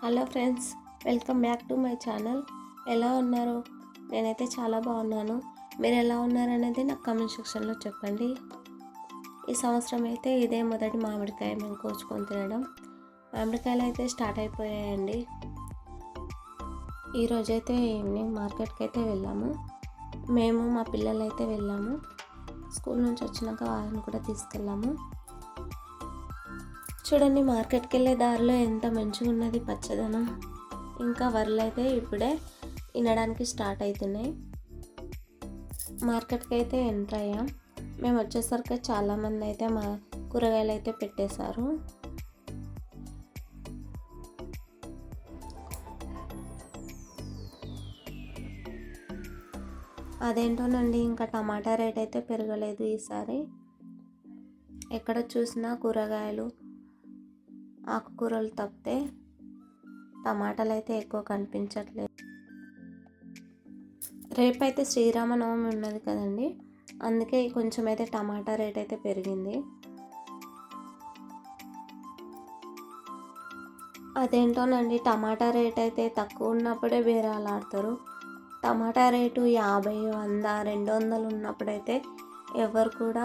Hello friends, welcome back to my channel. ఎలా ఉన్నారు? నేనైతే చాలా బాగున్నాను. మీరు ఎలా ఉన్నారనేది నాకు కామెంట్ సెక్షన్లో చెప్పండి. ఈ సంవత్సరం అయితే ఇదే మొదటి మామిడికాయ మేము కోసుకొని తినడం. మామిడికాయలు అయితే స్టార్ట్ అయిపోయాయండి. ఈరోజైతే ఈవినింగ్ మార్కెట్కి అయితే వెళ్ళాము. మేము మా పిల్లలు అయితే వెళ్ళాము. స్కూల్ నుంచి వచ్చినాక వాళ్ళని కూడా తీసుకెళ్ళాము. చూడండి, మార్కెట్కి వెళ్ళే దారిలో ఎంత మంచిగా ఉన్నది పచ్చదనం. ఇంకా వరలు అయితే ఇప్పుడే వినడానికి స్టార్ట్ అవుతున్నాయి. మార్కెట్కి అయితే ఎంటర్ అయ్యాం. మేము వచ్చేసరికి చాలామంది అయితే మా కూరగాయలు అయితే పెట్టేశారు. అదేంటోనండి, ఇంకా టమాటా రేట్ అయితే పెరగలేదు ఈసారి. ఎక్కడ చూసినా కూరగాయలు, ఆకుకూరలు తప్పితే టమాటాలు అయితే ఎక్కువ కనిపించట్లేదు. రేపైతే శ్రీరామనవమి ఉన్నది కదండి, అందుకే కొంచెం అయితే టమాటా రేట్ అయితే పెరిగింది. అదేంటోనండి, టమాటా రేట్ అయితే తక్కువ ఉన్నప్పుడే బేరాలు ఆడతారు. టమాటా రేటు 50, 100, 200 ఉన్నప్పుడైతే ఎవరు కూడా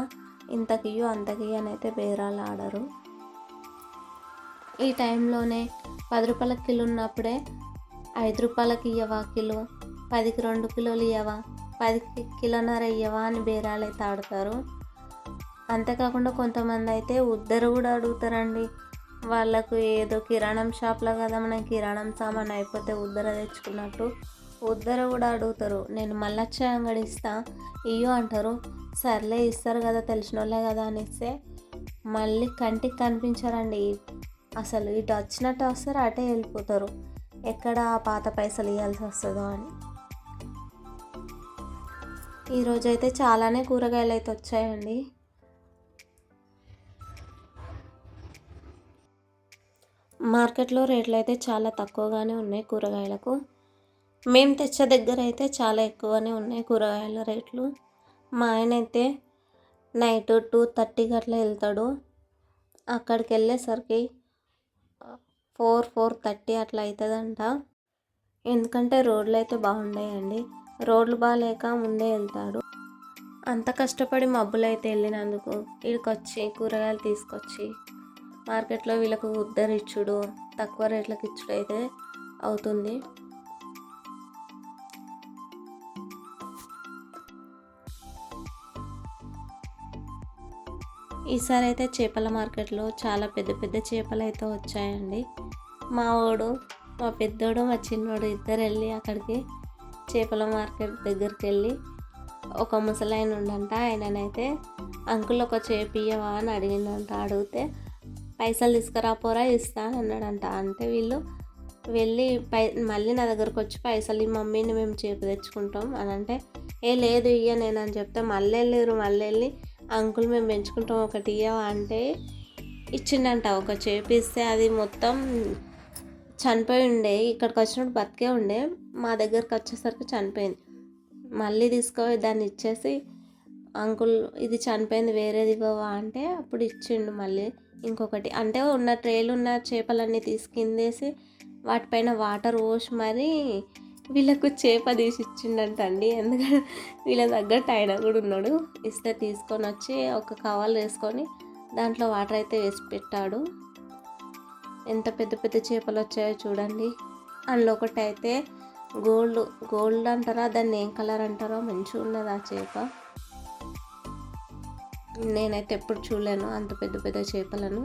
ఇంతకియు అంతకియు అని అయితే బేరాలు ఆడరు. ఈ టైంలోనే 10 రూపాయల కిలో ఉన్నప్పుడే 5 రూపాయలకి ఇవ్వవా కిలో, 10కి 2 కిలోలు ఇవ్వవా, 10కి కిలోన్నర ఇవ్వవా అని బేరాలు అయితే ఆడతారు. అంతేకాకుండా కొంతమంది అయితే ఉద్దరు కూడా అడుగుతారండి. వాళ్ళకు ఏదో కిరాణం షాప్లో కదా, మనం కిరాణం సామాన్ అయిపోతే ఉద్దర తెచ్చుకున్నట్టు ఉద్దర కూడా అడుగుతారు. నేను మళ్ళీ వచ్చే అంగడి ఇస్తా ఇయ్యో అంటారు. సర్లే ఇస్తారు కదా, తెలిసిన వాళ్ళే కదా అని ఇస్తే మళ్ళీ కంటికి కనిపించారండి. అసలు ఇటు వచ్చినట్టు వస్తారు, అటే వెళ్ళిపోతారు. ఎక్కడ ఆ పాత పైసలు ఇవ్వాల్సి వస్తుందో అని. ఈరోజైతే చాలానే కూరగాయలు అయితే వచ్చాయండి. మార్కెట్లో రేట్లు అయితే చాలా తక్కువగానే ఉన్నాయి కూరగాయలకు. మేము తెచ్చే దగ్గర అయితే చాలా ఎక్కువనే ఉన్నాయి కూరగాయల రేట్లు. మా ఆయన అయితే నైట్ 2:30కి అట్లా వెళ్తాడు. అక్కడికి వెళ్ళేసరికి 4:30 అట్లా అవుతుందంట. ఎందుకంటే రోడ్లు అయితే బాగుంటాయండి. రోడ్లు బాగాలేక ముందే వెళ్తాడు. అంత కష్టపడి మబ్బులు అయితే వెళ్ళినందుకు ఇక్కడికి వచ్చి కూరగాయలు తీసుకొచ్చి మార్కెట్లో వీళ్ళకు ఉద్ధరిచ్చుడు, తక్కువ రేట్లకు ఇచ్చుడు అయితే అవుతుంది. ఈసారి అయితే చేపల మార్కెట్లో చాలా పెద్ద పెద్ద చేపలు అయితే వచ్చాయండి. మా పెద్దోడు మా చిన్నోడు ఇద్దరు వెళ్ళి అక్కడికి చేపల మార్కెట్ దగ్గరికి వెళ్ళి ఒక ముసలాయన ఉండంట. ఆయననైతే అంకుల్ ఒక చేప ఇయ్యవా అని అడిగిందంట. అడిగితే పైసలు తీసుకురాపోరా ఇస్తా అన్నాడంట. అంటే వీళ్ళు వెళ్ళి మళ్ళీ నా దగ్గరకు వచ్చి పైసలు ఈ మమ్మీని మేము చేప తెచ్చుకుంటాం అని అంటే, లేదు ఇయ్య నేను అని చెప్తే మళ్ళీ వెళ్ళి అంకుల్ మేము పెంచుకుంటాం ఒకటి ఇయ్యవా అంటే ఇచ్చిండంట. ఒక చేప ఇస్తే అది మొత్తం చనిపోయి ఉండే, ఇక్కడికి వచ్చినప్పుడు బతికే ఉండే, మా దగ్గరకు వచ్చేసరికి చనిపోయింది. మళ్ళీ తీసుకుపోయి దాన్ని ఇచ్చేసి అంకుల్ ఇది చనిపోయింది వేరేది ఇవ్వవా అంటే అప్పుడు ఇచ్చిండు మళ్ళీ ఇంకొకటి. అంటే ఉన్న ట్రేలు ఉన్న చేపలన్నీ తీసుకిందేసి వాటిపైన వాటర్ పోసి మరి వీళ్ళకు చేప తీసి ఇచ్చిండంట అండి. ఎందుకంటే వీళ్ళ తగ్గట్టు ఆయన కూడా ఉన్నాడు. ఇస్తే తీసుకొని వచ్చి ఒక కవర్ వేసుకొని దాంట్లో వాటర్ అయితే వేసి పెట్టాడు. ఎంత పెద్ద పెద్ద చేపలు వచ్చాయో చూడండి. అందులో ఒకటి అయితే గోల్డ్ అంటారా, దాన్ని ఏం కలర్ అంటారో, మంచిగా ఉన్నది ఆ చేప. నేనైతే ఎప్పుడు చూడలేను అంత పెద్ద పెద్ద చేపలను.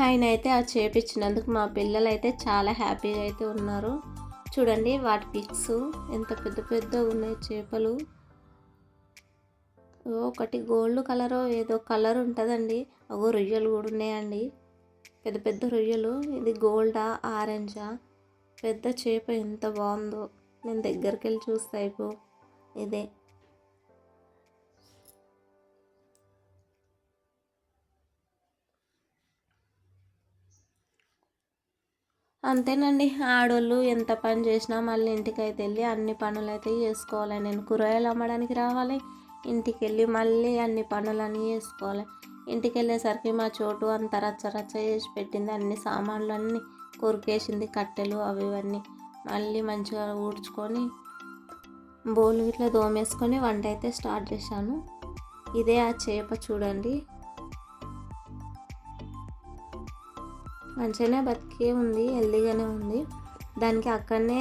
ఆయన అయితే ఆ చేపించినందుకు మా పిల్లలు అయితే చాలా హ్యాపీగా అయితే ఉన్నారు. చూడండి వాటి పిక్స్ ఎంత పెద్ద పెద్ద ఉన్నాయి చేపలు. ఒకటి గోల్డ్ కలర్ ఏదో కలర్ ఉంటుందండి. అగో రొయ్యలు కూడా ఉన్నాయండి, పెద్ద పెద్ద రొయ్యలు. ఇది గోల్డా ఆరెంజా? పెద్ద చేప ఎంత బాగుందో. నేను దగ్గరికి వెళ్ళి చూస్తే ఇదే అంతేనండి. ఆడోళ్ళు ఎంత పని చేసినా మళ్ళీ ఇంటికైతే వెళ్ళి అన్ని పనులైతే చేసుకోవాలి. నేను కూరగాయలు అమ్మడానికి రావాలి, ఇంటికెళ్ళి మళ్ళీ అన్ని పనులన్నీ చేసుకోవాలి. ఇంటికెళ్ళేసరికి మా చోటు అంత రచ్చ రచ్చ చేసి పెట్టింది. అన్ని సామాన్లు అన్నీ కొరికేసింది, కట్టెలు అవి ఇవన్నీ. మళ్ళీ మంచిగా ఊడ్చుకొని బోలు ఇట్లా దోమేసుకొని వంట అయితే స్టార్ట్ చేశాను. ఇదే ఆ చేప చూడండి, మంచిగానే బతికే ఉంది, హెల్దీగానే ఉంది. దానికి అక్కడనే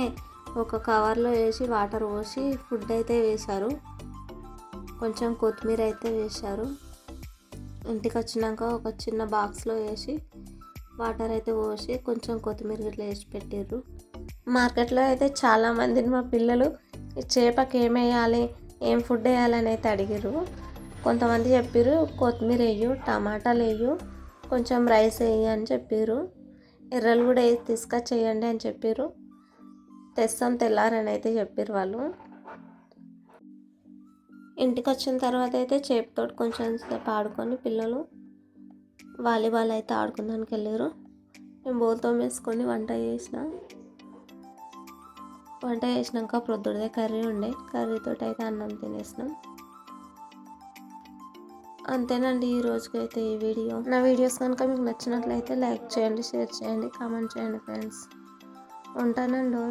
ఒక కవర్లో వేసి వాటర్ పోసి ఫుడ్ అయితే వేశారు, కొంచెం కొత్తిమీర అయితే వేశారు. ఇంటికి వచ్చినాక ఒక చిన్న బాక్స్లో వేసి వాటర్ అయితే పోసి కొంచెం కొత్తిమీర ఇట్లా వేసి పెట్టారు. మార్కెట్లో అయితే చాలామందిని మా పిల్లలు ఈ చేపకి ఏం వేయాలి, ఏం ఫుడ్ వేయాలని అయితే అడిగారు. కొంతమంది చెప్పారు కొత్తిమీర వేయు, టమాటాలు వేయు, కొంచెం రైస్ వేయి అని చెప్పారు. ఎర్రలు కూడా వేసి తీసుకొచ్చేయండి అని చెప్పారు. తెస్తాం తెల్లారని అయితే చెప్పారు వాళ్ళు. ఇంటికి వచ్చిన తర్వాత అయితే చేపతో కొంచెం సేపు ఆడుకొని పిల్లలు వాలీబాల్ అయితే ఆడుకోవడానికి వెళ్ళారు. మేము బోల్తో వేసుకొని వంట చేసినాక ప్రొద్దుడే కర్రీ ఉండే, కర్రీతో అయితే అన్నం తినేసినాం. అంతేనండి ఈ రోజుకైతే ఈ వీడియో. నా వీడియోస్ కనుక మీకు నచ్చినట్లయితే లైక్ చేయండి, షేర్ చేయండి, కామెంట్ చేయండి ఫ్రెండ్స్. ఉంటానండి.